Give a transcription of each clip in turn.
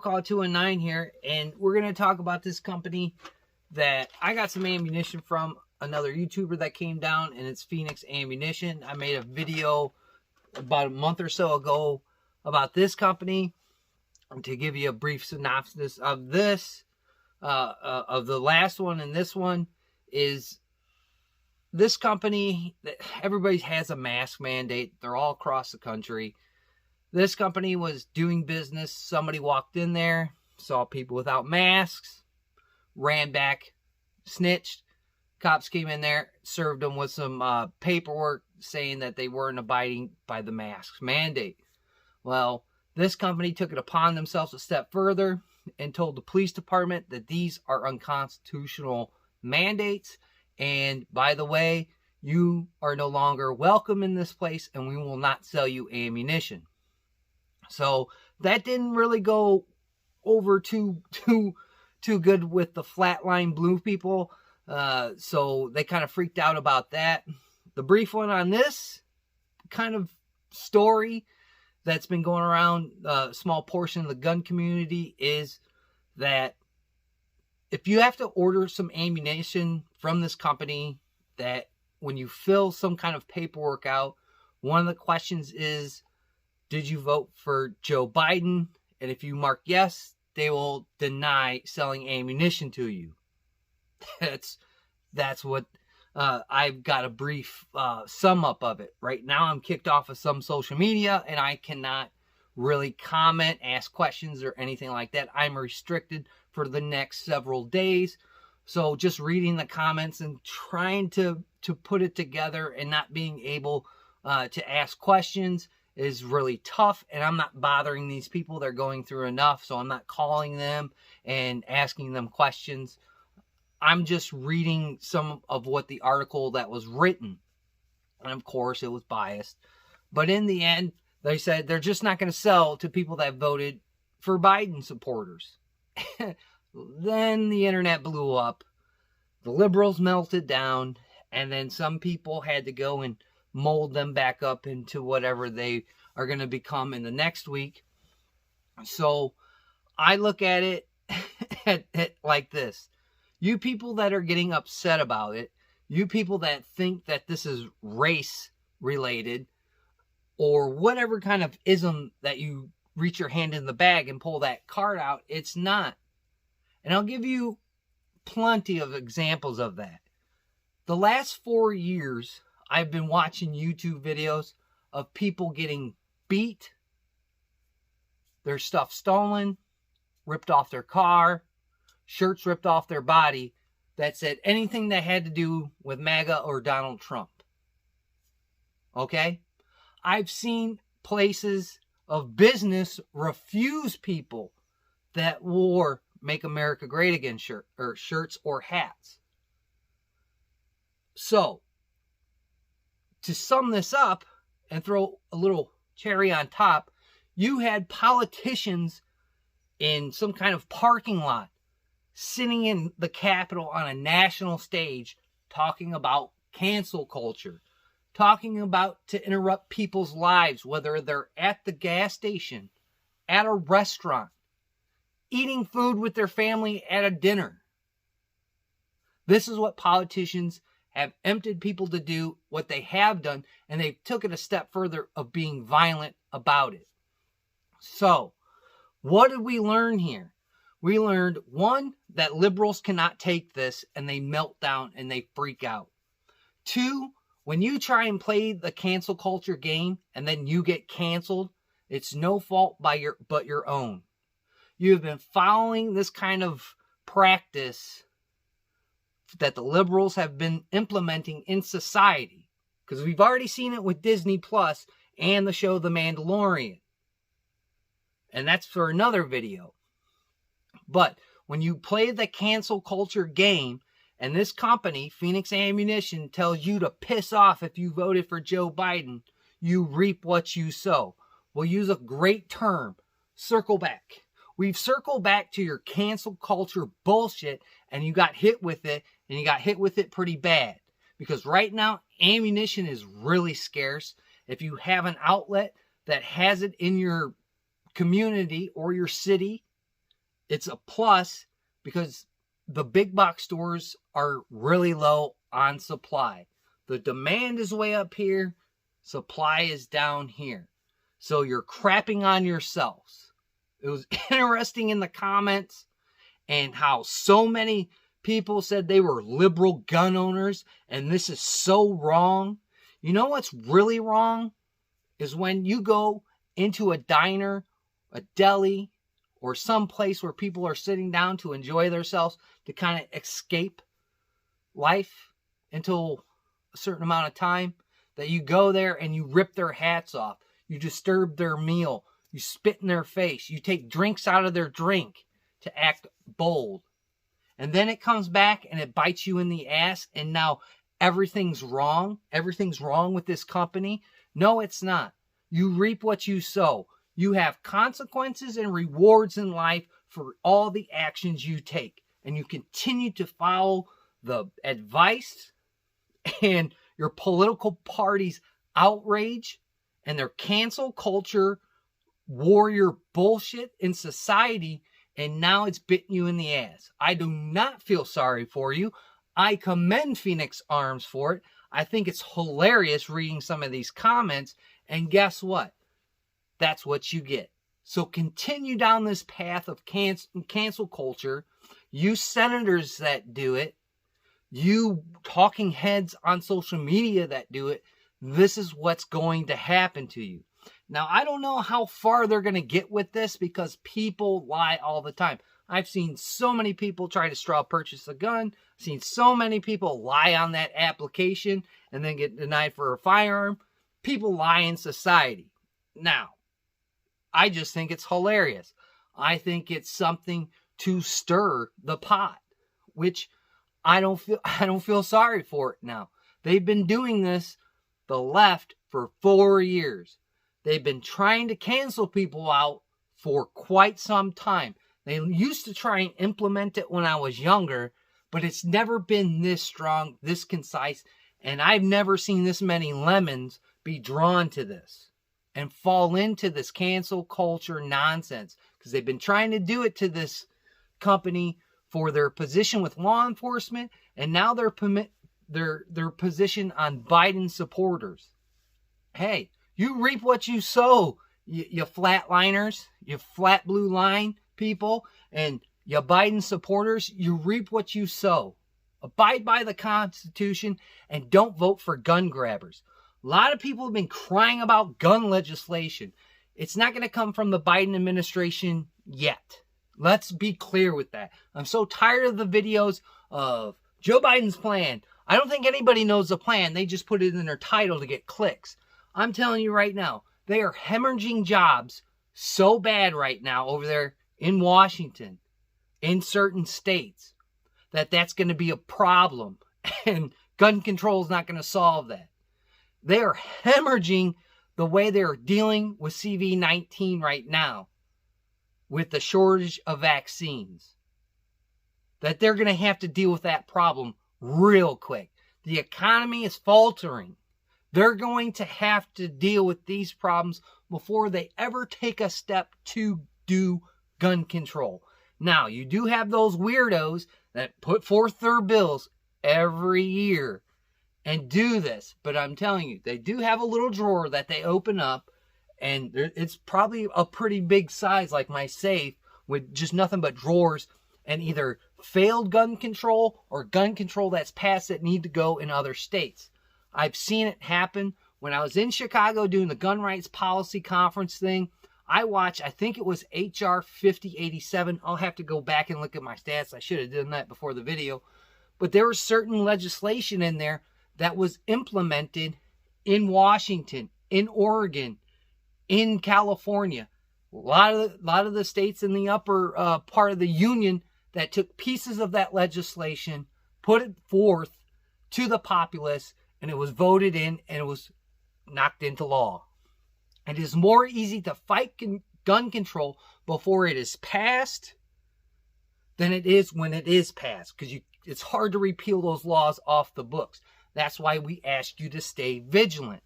Call 219 here, and we're going to talk about this company that I got some ammunition from, another YouTuber that came down, and it's Fenix Ammunition. I made a video about a month or so ago about this company to give you a brief synopsis of this, of the last one, and this one is this company. Everybody has a mask mandate. They're all across the country. This company was doing business. Somebody walked in there, saw people without masks, ran back, snitched. Cops came in there, served them with some paperwork saying that they weren't abiding by the masks mandate. Well, this company took it upon themselves a step further and told the police department that these are unconstitutional mandates. And by the way, you are no longer welcome in this place, and we will not sell you ammunition. So that didn't really go over too good with the Flatline Blue people. So they kind of freaked out about that. The brief one on this kind of story that's been going around a small portion of the gun community is that if you have to order some ammunition from this company, that when you fill some kind of paperwork out, one of the questions is, did you vote for Joe Biden? And if you mark yes, they will deny selling ammunition to you. That's what I've got a brief sum up of it. Right now I'm kicked off of some social media and I cannot really comment, ask questions, or anything like that. I'm restricted for the next several days. So just reading the comments and trying to put it together and not being able to ask questions is really tough, and I'm not bothering these people. They're going through enough, so I'm not calling them and asking them questions. I'm just reading some of what the article that was written, and of course it was biased, but in the end they said they're just not going to sell to people that voted for Biden supporters. Then the internet blew up, the liberals melted down, and then some people had to go and mold them back up into whatever they are going to become in the next week. So I look at it like this. You people that are getting upset about it, you people that think that this is race related or whatever kind of ism that you reach your hand in the bag and pull that card out, it's not. And I'll give you plenty of examples of that. The last 4 years, I've been watching YouTube videos of people getting beat, their stuff stolen, ripped off their car, shirts ripped off their body that said anything that had to do with MAGA or Donald Trump. Okay? I've seen places of business refuse people that wore Make America Great Again shirts or hats. So, to sum this up and throw a little cherry on top, you had politicians in some kind of parking lot sitting in the Capitol on a national stage talking about cancel culture, talking about to interrupt people's lives, whether they're at the gas station, at a restaurant, eating food with their family at a dinner. This is what politicians have emptied people to do, what they have done, and they took it a step further of being violent about it. So, what did we learn here? We learned, one, that liberals cannot take this and they melt down and they freak out. Two, when you try and play the cancel culture game and then you get canceled, it's no fault but your own. You have been following this kind of practice that the liberals have been implementing in society, because we've already seen it with Disney Plus and the show The Mandalorian, and that's for another video. But when you play the cancel culture game and this company, Fenix Ammunition, tells you to piss off if you voted for Joe Biden, you reap what you sow. We'll use a great term, circle back. We've circled back to your cancel culture bullshit, and you got hit with it, and you got hit with it pretty bad. Because right now, ammunition is really scarce. If you have an outlet that has it in your community or your city, It's a plus because the big box stores are really low on supply. The demand is way up here. Supply is down here. So you're crapping on yourselves. It was interesting in the comments and how so many people said they were liberal gun owners, and this is so wrong. You know what's really wrong is when you go into a diner, a deli, or some place where people are sitting down to enjoy themselves, to kind of escape life until a certain amount of time, that you go there and you rip their hats off. You disturb their meal. You spit in their face. You take drinks out of their drink to act bold. And then it comes back and it bites you in the ass, and now everything's wrong. Everything's wrong with this company. No, it's not. You reap what you sow. You have consequences and rewards in life for all the actions you take. And you continue to follow the advice and your political party's outrage and their cancel culture warrior bullshit in society, and now it's bitten you in the ass. I do not feel sorry for you. I commend Fenix Arms for it. I think it's hilarious reading some of these comments, and guess what? That's what you get. So continue down this path of cancel culture. You senators that do it, you talking heads on social media that do it, this is what's going to happen to you. Now, I don't know how far they're going to get with this because people lie all the time. I've seen so many people try to straw purchase a gun. I've seen so many people lie on that application and then get denied for a firearm. People lie in society. Now, I just think it's hilarious. I think it's something to stir the pot, which I don't feel sorry for it now. They've been doing this, the left, for 4 years. They've been trying to cancel people out for quite some time. They used to try and implement it when I was younger, but it's never been this strong, this concise, and I've never seen this many lemons be drawn to this and fall into this cancel culture nonsense, because they've been trying to do it to this company for their position with law enforcement, and now their position on Biden supporters. Hey, you reap what you sow, you flatliners, you flat blue line people, and you Biden supporters. You reap what you sow. Abide by the Constitution and don't vote for gun grabbers. A lot of people have been crying about gun legislation. It's not going to come from the Biden administration yet. Let's be clear with that. I'm so tired of the videos of Joe Biden's plan. I don't think anybody knows the plan. They just put it in their title to get clicks. I'm telling you right now, they are hemorrhaging jobs so bad right now over there in Washington, in certain states, that that's going to be a problem. And gun control is not going to solve that. They are hemorrhaging the way they're dealing with CV-19 right now, with the shortage of vaccines. That they're going to have to deal with that problem real quick. The economy is faltering. They're going to have to deal with these problems before they ever take a step to do gun control. Now, you do have those weirdos that put forth their bills every year and do this. But I'm telling you, they do have a little drawer that they open up, and it's probably a pretty big size, like my safe, with just nothing but drawers and either failed gun control or gun control that's passed that need to go in other states. I've seen it happen. When I was in Chicago doing the gun rights policy conference thing, I watched, I think it was HR 5087. I'll have to go back and look at my stats. I should have done that before the video. But there was certain legislation in there that was implemented in Washington, in Oregon, in California. A lot of the states in the upper part of the union that took pieces of that legislation, put it forth to the populace, and it was voted in, and it was knocked into law. It is more easy to fight gun control before it is passed than it is when it is passed, because it's hard to repeal those laws off the books. That's why we ask you to stay vigilant.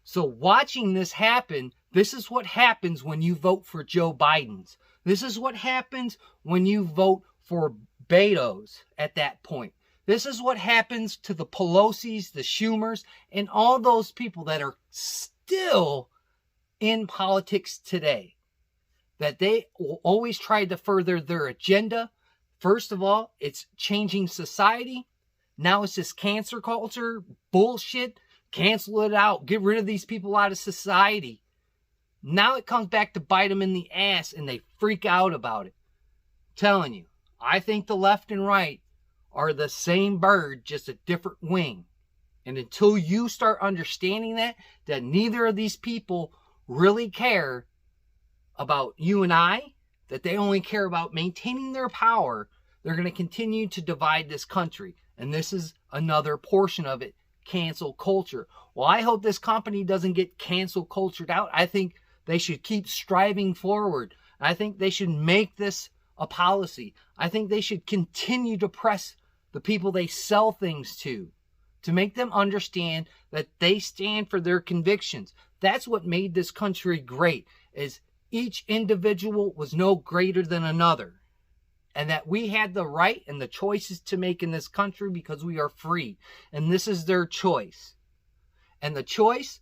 So watching this happen, this is what happens when you vote for Joe Biden's. This is what happens when you vote for Betos at that point. This is what happens to the Pelosi's, the Schumers, and all those people that are still in politics today. That they always try to further their agenda. First of all, it's changing society. Now it's this cancer culture bullshit. Cancel it out. Get rid of these people out of society. Now it comes back to bite them in the ass and they freak out about it. I'm telling you, I think the left and right are the same bird, just a different wing. And until you start understanding that neither of these people really care about you and I, that they only care about maintaining their power, they're going to continue to divide this country. And this is another portion of it, cancel culture. Well, I hope this company doesn't get cancel cultured out. I think they should keep striving forward. I think they should make this a policy. I think they should continue to press the people they sell things to make them understand that they stand for their convictions. That's what made this country great, is each individual was no greater than another. And that we had the right and the choices to make in this country because we are free. And this is their choice. And the choice,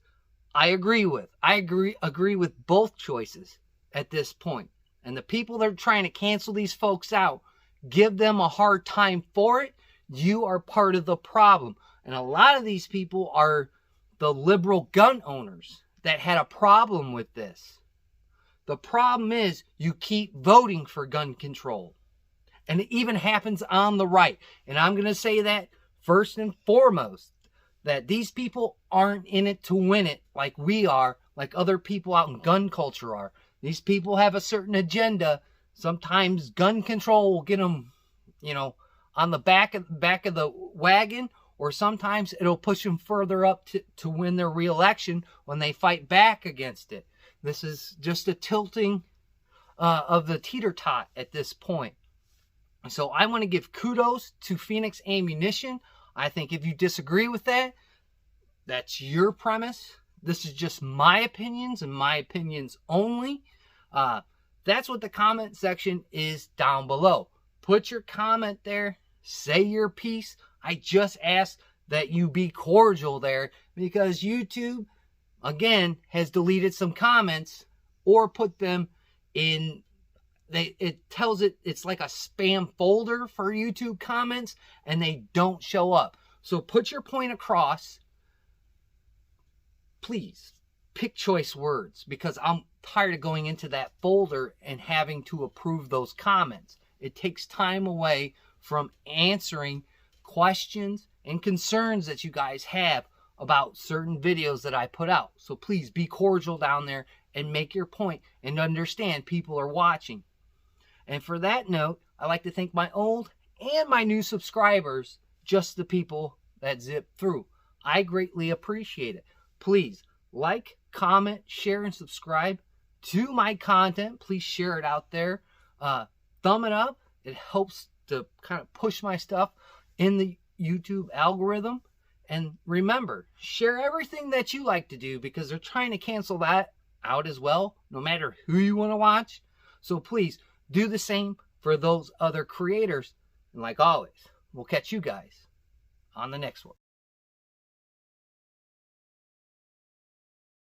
I agree with. I agree with both choices at this point. And the people that are trying to cancel these folks out, give them a hard time for it. You are part of the problem. And a lot of these people are the liberal gun owners that had a problem with this. The problem is you keep voting for gun control. And it even happens on the right. And I'm going to say that first and foremost, that these people aren't in it to win it like we are, like other people out in gun culture are. These people have a certain agenda. Sometimes gun control will get them, on the back of the wagon, or sometimes it'll push them further up to win their re-election when they fight back against it. This is just a tilting of the teeter-tot at this point. So I want to give kudos to Fenix Ammunition. I think if you disagree with that, that's your premise. This is just my opinions and my opinions only. That's what the comment section is down below. Put your comment there. Say your piece. I just ask that you be cordial there because YouTube, again, has deleted some comments or put them in... It tells it it's like a spam folder for YouTube comments and they don't show up. So put your point across. Please pick choice words because I'm tired of going into that folder and having to approve those comments. It takes time away from answering questions and concerns that you guys have about certain videos that I put out. So please be cordial down there and make your point and understand people are watching. And for that note, I'd like to thank my old and my new subscribers, just the people that zip through. I greatly appreciate it. Please like, comment, share, and subscribe to my content. Please share it out there. Thumb it up. It helps to kind of push my stuff in the YouTube algorithm. And remember, share everything that you like to do because they're trying to cancel that out as well, no matter who you want to watch. So please, do the same for those other creators. And like always, we'll catch you guys on the next one.